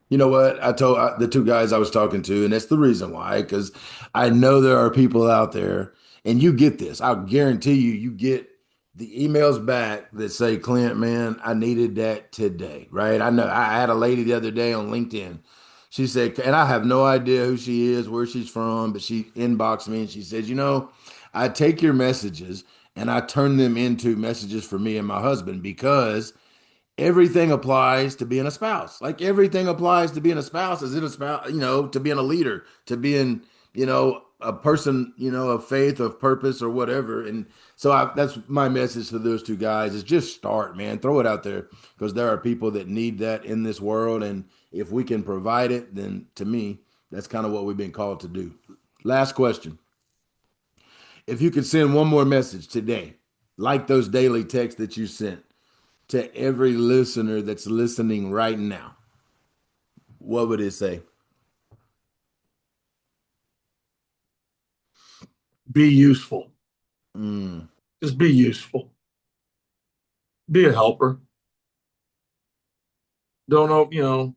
You know what? I told the two guys I was talking to, and that's the reason why, because I know there are people out there, and you get this. I'll guarantee you, you get the emails back that say, Clint, man, I needed that today, right? I know I had a lady the other day on LinkedIn. She said, and I have no idea who she is, where she's from, but she inboxed me and she said, I take your messages and I turn them into messages for me and my husband because everything applies to being a spouse. Like everything applies to being a spouse. Is it a spouse, to being a leader, to being, a person, of faith, of purpose, or whatever. And so that's my message to those two guys is just start, man. Throw it out there because there are people that need that in this world. And if we can provide it, then to me, that's kind of what we've been called to do. Last question. If you could send one more message today, like those daily texts that you sent, to every listener that's listening right now, what would it say? Be useful. Mm, Just be useful. Be a helper. Don't know,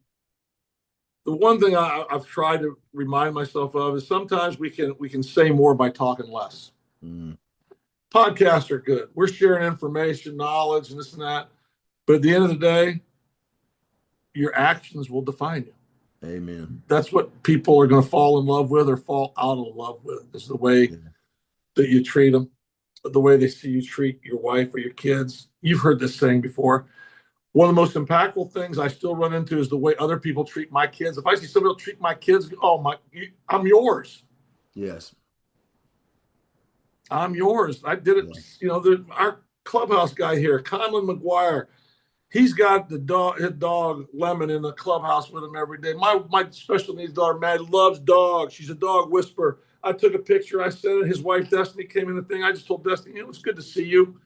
the one thing I've tried to remind myself of is sometimes we can say more by talking less. mm, Podcasts are good. We're sharing information, knowledge, and this and that. But at the end of the day, your actions will define you. amen. That's what people are going to fall in love with or fall out of love with is the way Yeah. that you treat them, the way they see you treat your wife or your kids. You've heard this saying before. One of the most impactful things I still run into is the way other people treat my kids. If I see somebody else treat my kids, oh my, I'm yours. Yes. I'm yours. I did it. Yeah. Our clubhouse guy here, Conlon McGuire, he's got his dog Lemon in the clubhouse with him every day. My special needs daughter Maddie loves dogs. She's a dog whisperer. I took a picture. I sent it. His wife Destiny came in the thing. I just told Destiny, it's good to see you.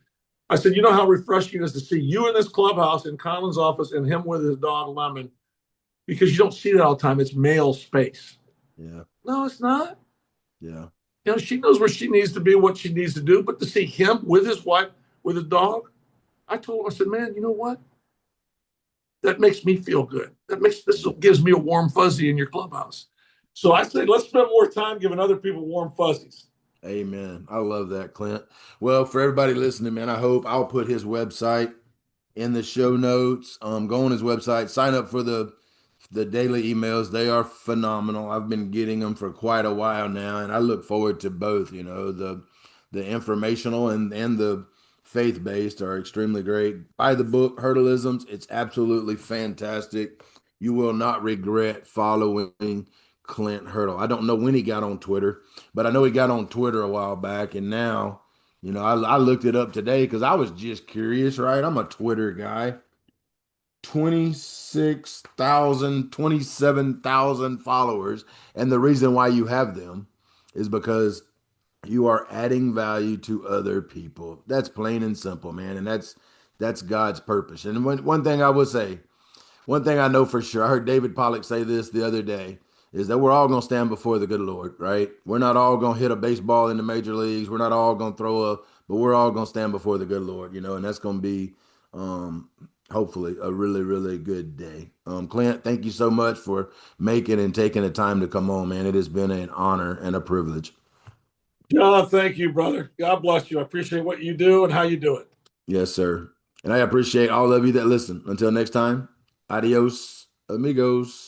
I said, you know how refreshing it is to see you in this clubhouse in Conlon's office and him with his dog Lemon, because you don't see that all the time. It's male space. Yeah. No, it's not. Yeah. She knows where she needs to be, what she needs to do. But to see him with his wife, with his dog, I told him, I said, man, you know what? That makes me feel good. This gives me a warm fuzzy in your clubhouse. So I say, let's spend more time giving other people warm fuzzies. Amen. I love that, Clint. Well, for everybody listening, man, I hope I'll put his website in the show notes. Go on his website, sign up for the daily emails. They are phenomenal. I've been getting them for quite a while now, and I look forward to both. The informational and the faith based are extremely great. Buy the book Hurdleisms. It's absolutely fantastic. You will not regret following Clint Hurdle. I don't know when he got on Twitter, but I know he got on Twitter a while back, and now. I looked it up today because I was just curious, right? I'm a Twitter guy. 26,000, 27,000 followers. And the reason why you have them is because you are adding value to other people. That's plain and simple, man. And that's God's purpose. And one thing I would say, one thing I know for sure, I heard David Pollock say this the other day, is that we're all going to stand before the good Lord, right? We're not all going to hit a baseball in the major leagues. We're not all going to but we're all going to stand before the good Lord, and that's going to be um, hopefully a really, really good day. Clint, thank you so much for making and taking the time to come on, man. It has been an honor and a privilege. John, thank you, brother. God bless you. I appreciate what you do and how you do it. Yes, sir. And I appreciate all of you that listen. Until next time, adios, amigos.